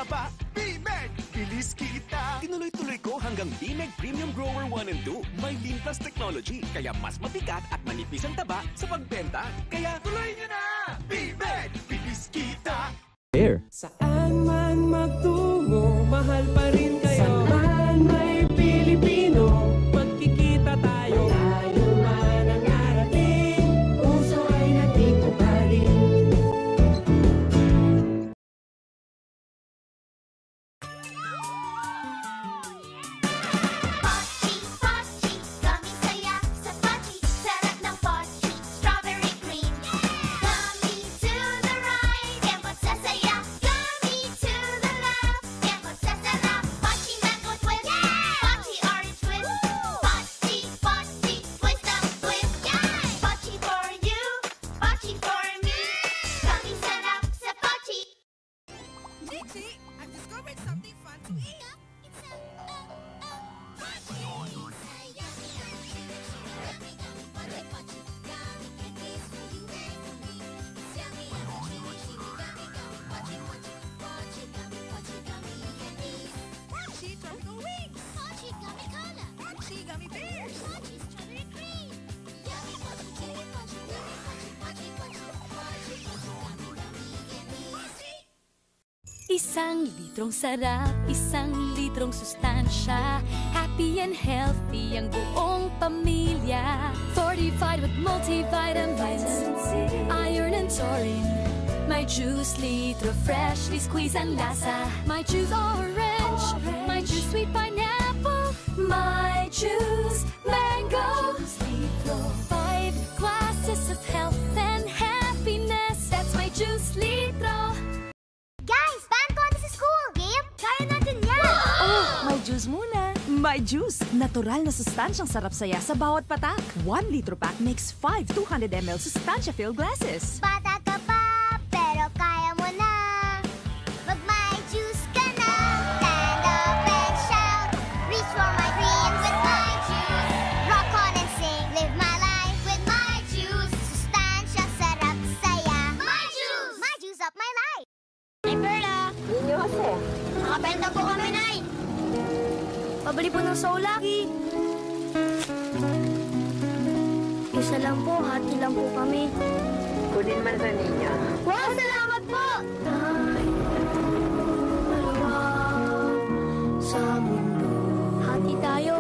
taba. BMEG, bilis kita. Tinuloy-tuloy ko hanggang BMEG Premium Grower 1 and 2. May Lean Plus technology, kaya mas mabigat at manipis ang taba sa pagbenta. Kaya tuloy nyo na! BMEG, bilis kita. Saan man magtungo, mahal pa rin kayo. Saan may Pilipino, magkikita tayo. Tayo man ang arating, puso ay nandito pa rin. Pochi, Pochi, gummy saya sa Pochi. Sarap ng Pochi, strawberry cream. Gummy to the right, kembot sa saya. Gummy to the left, kembot sa sarap. Pochi mango twist, Pochi orange twist. Pochi, Pochi, twist of twist. Pochi for you, Pochi for me. Gummy sarap sa Pochi. Gigi, I've discovered something fun to eat. Pochi tropical wings. Pochi gummy cola. Pochi gummy bears. Pochi strawberry cream. Yummy Pochi, kitty Pochi, yummy Pochi, Pochi, Pochi, Pochi, Pochi, gummy, Pochi. Isang litrong sarap, isang litrong sustansya. Happy and healthy ang buong pamilya. Fortified with multivitamins, iron and taurine. My juice litro, freshly squeezed ang lasa. My juice orange, my juice sweet pineapple. My juice mango. 5 glasses of health and happiness. That's my juice litro. Guys, band contest sa school. Game? Kaya natin yan! Oh, may juice muna. My juice, natural na sustansyang sarap saya sa bawat patak. 1 litro pack makes 5 200 ml sustansya-filled glasses. Bata ka pa, pero kaya mo na. Mag-my juice ka na. Stand up and shout. Reach for my dreams with my juice. Rock on and sing. Live my life with my juice. Sustansya, sarap, saya. My juice! My juice up my life. Ay, Perla. Yun yung kasi. Nakabenta po kami, Nay. Pabili po ng Soulaki. Isa lang po, hati lang po kami. Kunin man sa ninyo. Wow, salamat po! Tay, maluwag sa mundo. Hati tayo.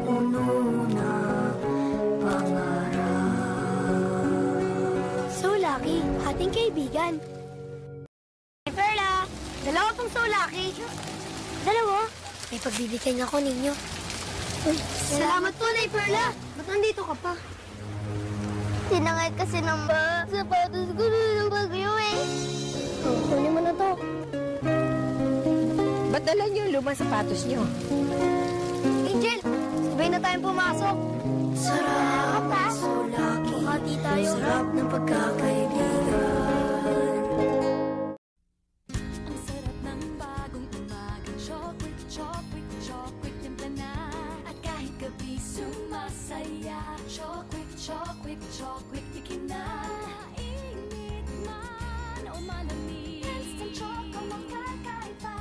Puno na pangarap. Soulaki, hating kaibigan. Hey, Perla! Dalawa pong Soulaki. Dalawa? May pagbibigyan ako ninyo. Uy, salamat po, Nay Perla. Ba't nandito ka pa? Tinangay kasi ng sapatos ko ng bagyo eh. Oh, kunin mo na to. Ba't dala niyo yung lumang sapatos niyo? Angel, sabay na tayong pumasok. Sarap ha? Soulaki. Hati tayo. Sarap ng pagkakaibigan. Ang sarap ng bagong umagang chocolate, chocolate, chocolate timpla na. At kahit gabi sumasaya. Chocolate, chocolate, chocolate tikim na. Init man o malamig. Instant choco magkakaiba.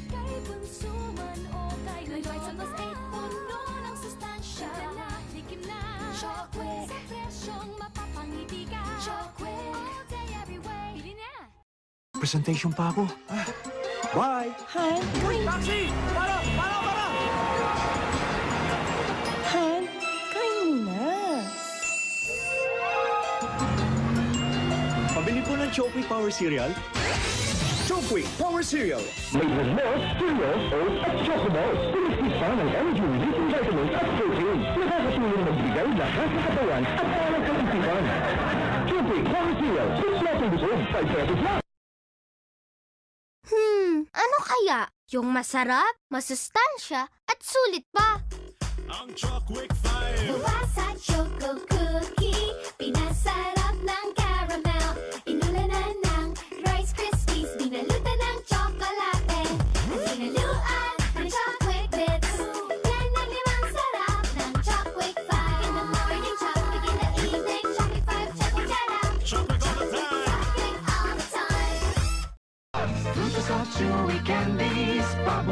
Kay bunso man o kay may vitamins 8 puno ng sustansya. Tikim na. Chocolate. Sa presyong mapapangiti ka. Chocolate. All day, every way. Bili na. Presentation pa ako. Bye! Han, Taxi! Para! Han, kain muna. Pabili po ng Choco Power Cereal. Choco Power Cereal. Made with milk, cereals, oats, at chocobos. Tulis-tisa ng energy-releasing vitamins at protein. Nakakatulong magbigay lakas sa katawan at alang kaisipan. Choco Power Cereal. 6 natin busog, 5 pesos lang. Ano kaya? Yung masarap, masustansya, at sulit pa. Ang Choco 5. Buwasa choco cookie, pinasarap ng caramel. Inulanan ng Rice Krispies, binalutan ng tsokolate. At sinaluan ng chocolate bits. Yan ang limang sarap ng Chocolate 5. In the morning, chocolate, in the evening, Chocolate 5, chocolate, Chocolate all the time. chocolate all the time.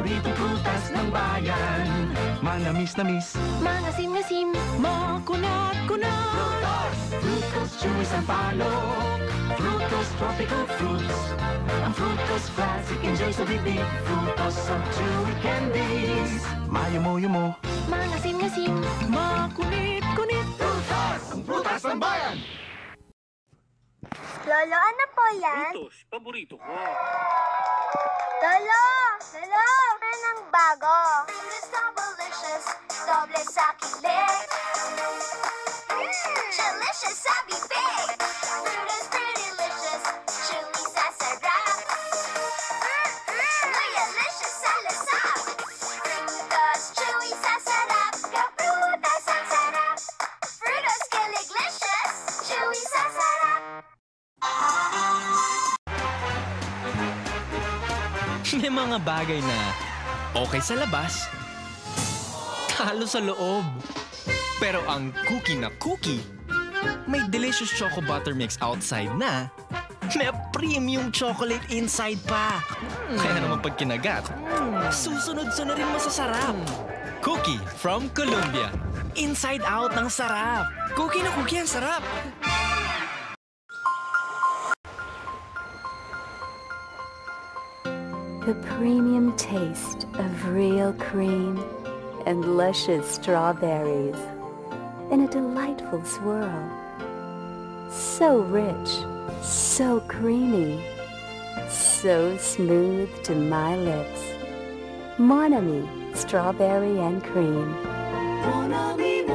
paborito prutas ng bayan. Manamis-namis, Mangasim-ngasim, Makunat-kunat. Frutos, chewy sampalok. Frutos, tropical fruits. Ang Frutos classic, enjoy sa bibig. Frutos of chewy candies. Mayumo-yumo. mangasim-ngasim. Makunit-kunit. Frutos, ang prutas ng bayan. Lolo, ano po yan? paborito ko. Lolo! Lolo! Anong bago? Frutos Doublelicious, doble sa kilig. Delicious sa bibig. Frutos Pretty-licious, chewy sa sarap. Delicious sa lasap. Frutos, chewy sa sarap. Kaprutas ang sarap. Frutos Kilig-licious, chewy sa sarap. May mga bagay na okay sa labas, talo sa loob. Pero ang cookie na cookie, may delicious choco butter mix outside na may premium chocolate inside pa. Kaya naman pag kinagat, susunod-sunod rin masasarap. Cookie from Colombia. Inside out ng sarap. Cookie na cookie ang sarap. The premium taste of real cream and luscious strawberries in a delightful swirl. So rich, so creamy, so smooth to my lips. Mon Ami Strawberry and Cream. Mon ami,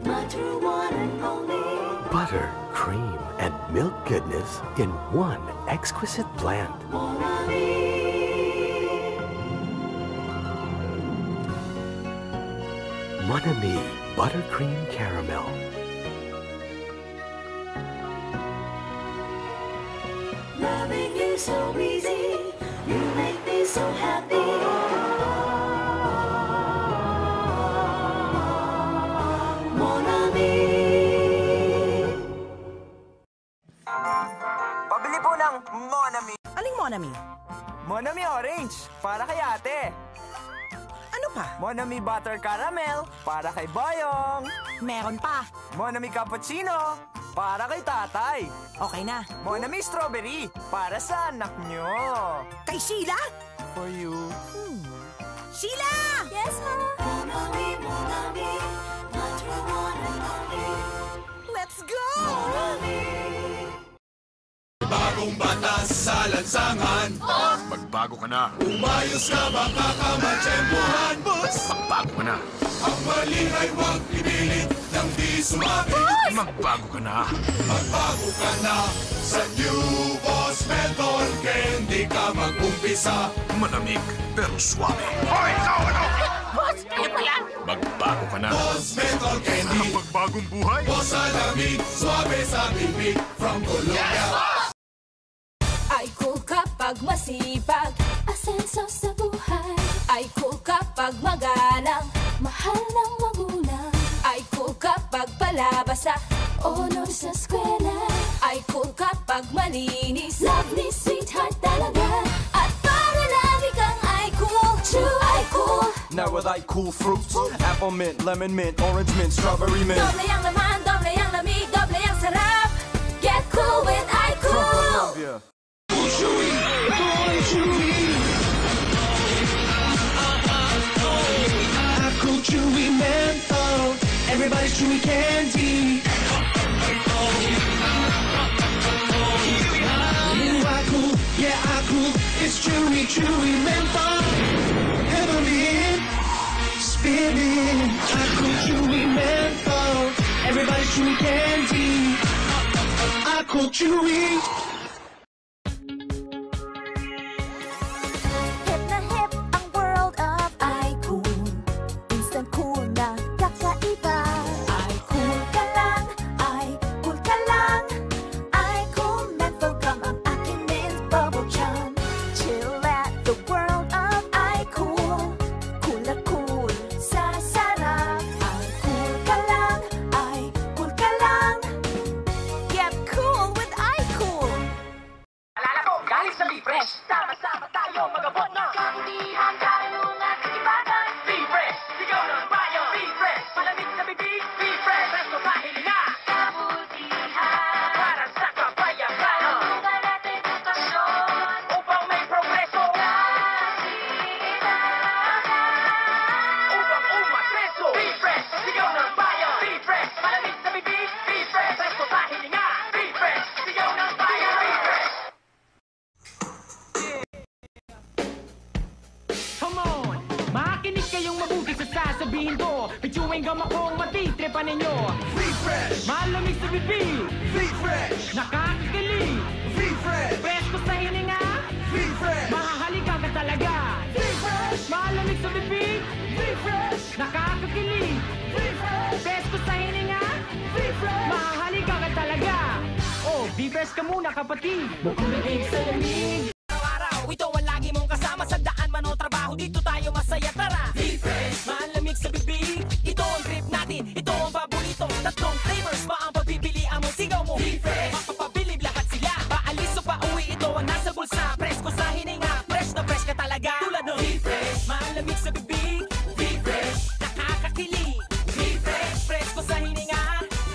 my true one and only. Butter, cream, and milk goodness in one exquisite blend. Mon ami. Mon Ami Buttercream Caramel. Loving you so easy, you make me so happy. Mon ami. Pabili po ng Mon Ami. Aling Mon Ami? Mon Ami Orange, para kay ate. Ano pa? Mon Ami Butter Caramel, para kay Boyong. Meron pa. Mon Ami Cappuccino, para kay tatay. Okay na. Mon Ami Strawberry, para sa anak nyo. Kay Sheila? For you. Sheila! Yes, ma. Mon ami, my true one and only. Let's go! Mon ami. Bagong batas sa lansangan. Magbago ka na. Umayos ka, baka ka matsyempohan. Magbago ka na. Ang mali ay huwag pipilit nang di sumabi. Magbago ka na. Magbago ka na sa New Boss Menthol Candy ka mag-umpisa. Malamig pero suave. Hoy, ikaw ano? Boss, ano ba yan? Magbago ka na. Boss Menthol Candy. Ang magbagong buhay. Boss sa lamig, suabe sa bibig. From Colombia. Ay cool kapag masipag, asenso sa buhay. Ay cool kapag magalang, mahal ng magulang. Ay cool kapag palabas sa honor sa eskwela. Ay cool kapag malinis, love ni sweetheart talaga. At para lagi kang ay cool, true ay cool. Now with like cool fruits, apple mint, lemon mint, orange mint, strawberry mint. Doble ang laman, doble ang lamig, doble ang sarap. Get cool with ay From cool. Colombia. Cool chewy menthol, everybody's chewy candy. Ooh, I cool, yeah I cool, it's chewy, chewy menthol. Heavenly, spinning. I cool chewy menthol, everybody's chewy candy. I cool chewy. Hip na hip ang world of iCool. Instant cool na kakaiba. iCool ka lang, iCool ka lang. iCool menthol gum ang aking mint bubble chum. Chill at the world of iCool. Cool na cool sa sarap. iCool ka lang, iCool ka lang. Get cool with iCool. kayong mabuti sa sasabihin ko. May chewing gum akong matitripan ninyo. Refresh! Malamig sa bibig, Refresh! nakakakilig, Refresh! presko sa hininga, Refresh! mahahalikan ka talaga. Refresh! Malamig sa bibig, Refresh! nakakakilig, Refresh! presko sa hininga, Refresh! mahahalikan ka talaga. Oh, refresh ka muna kapatid. Bumibig sa lamig. Araw-araw, ito ang lagi mong kasama sa daan man o trabaho. Dito tayo masaya, tara. Refresh, malamig sa bibig. Ito ang trip natin, ito ang paborito. Tatlong flavors ba ang pagpipilian mo? Sigaw mo, refresh. Mapapabilib lahat sila. Paalis o pauwi, ito ang nasa bulsa. Presko sa hininga, fresh na fresh ka talaga. Tulad ng refresh, malamig sa bibig. Refresh, nakakakilig. Refresh, presko sa hininga.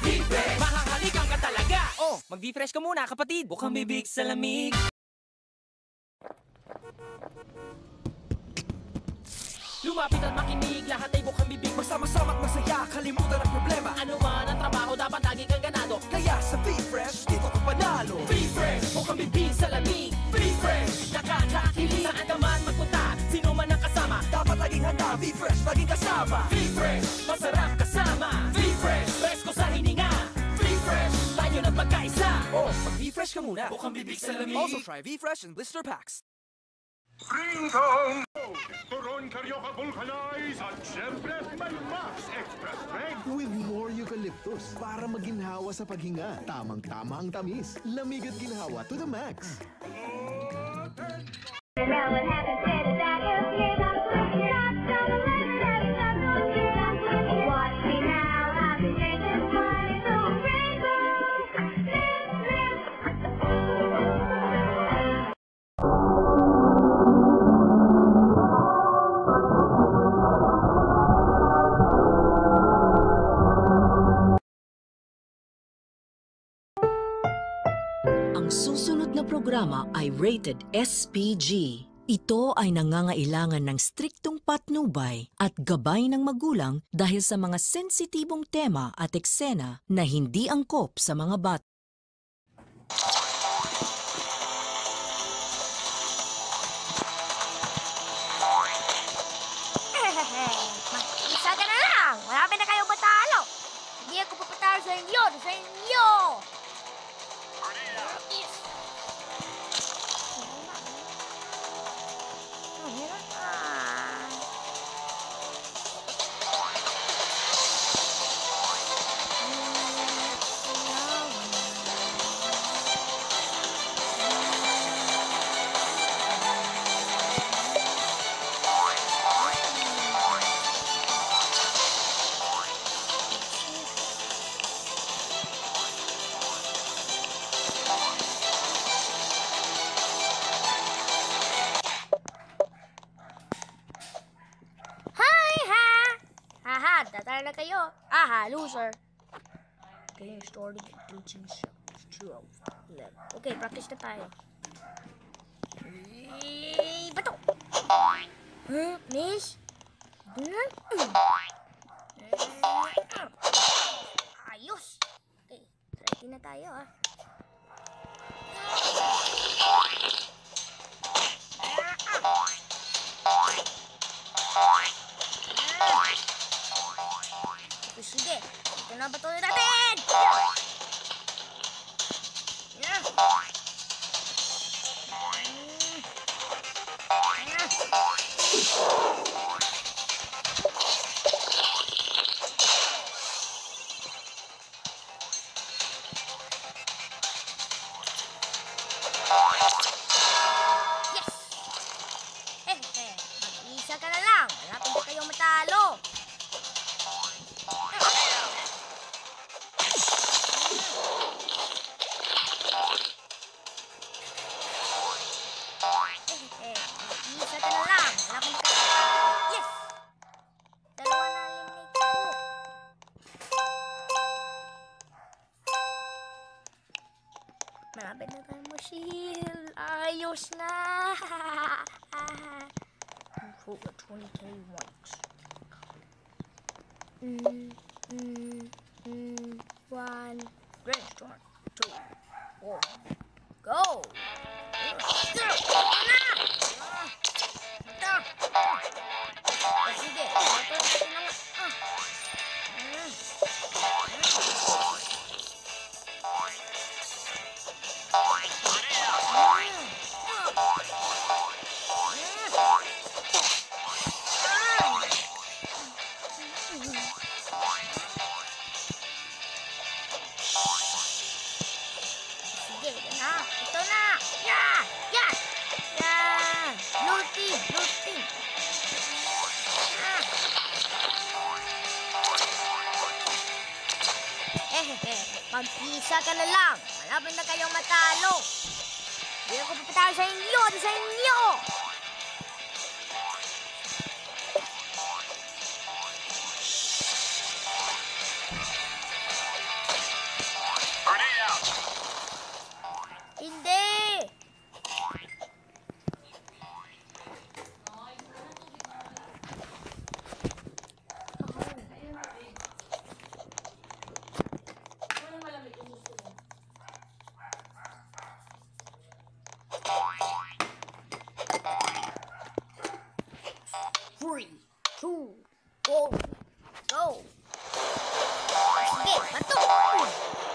Refresh, mahahalikan ka talaga. Oh, mag-refresh ka muna kapatid. Bukang bibig sa lamig. Lumapit at makinig, lahat ay bukang bibig. Magsama-sama at masaya, kalimutan ang problema. Ano man ang trabaho, dapat lagi kang ganado. Kaya sa Refresh, dito ka panalo. Refresh, bukang bibig sa lamig. Refresh, nakakakilig. Saan ka man magpunta, sino man ang kasama. Dapat laging handa, Refresh, laging kasama. Refresh, masarap kasama. Refresh, presko sa hininga. Refresh, tayo na magkaisa. Oh, mag-refresh ka muna. Bukang bibig sa lamig. Also try Refresh and blister packs. Ringtone! Turon Carioca Vulcanize at syempre may Max Express Strength. With more eucalyptus para maginhawa sa paghinga. Tamang-tama ang tamis. Lamig at ginhawa to the max. Ang susunod na programa ay rated SPG. Ito ay nangangailangan ng striktong patnubay at gabay ng magulang dahil sa mga sensitibong tema at eksena na hindi angkop sa mga bata. Isa ka na lang! Marami na kayong matalo! Hindi ako papatalo sa inyo! Sa inyo! Yes. Tatara na kayo. Aha, loser. Okay, starting at 13 seconds. 12, 11. Okay, practice na tayo. Bato! Miss? Ayos! Okay, ready na tayo, ha? Sige, ito na ba ito natin? Yes! Mag-isa ka na lang. Wala pa kayong matalo. Isa ka na lang. Wala kang yes! Dalawa na limit ko. Malapit na tayo ma-shield. Ayos na! For the 20k whites. 1. Great start. 2. 4. Go! Sige. Makampisa ka na lang. Malapit na kayong matalo. Hindi ako papatalo sa inyo at sa inyo. Hindi. Three, two, one, go. Sige, bato.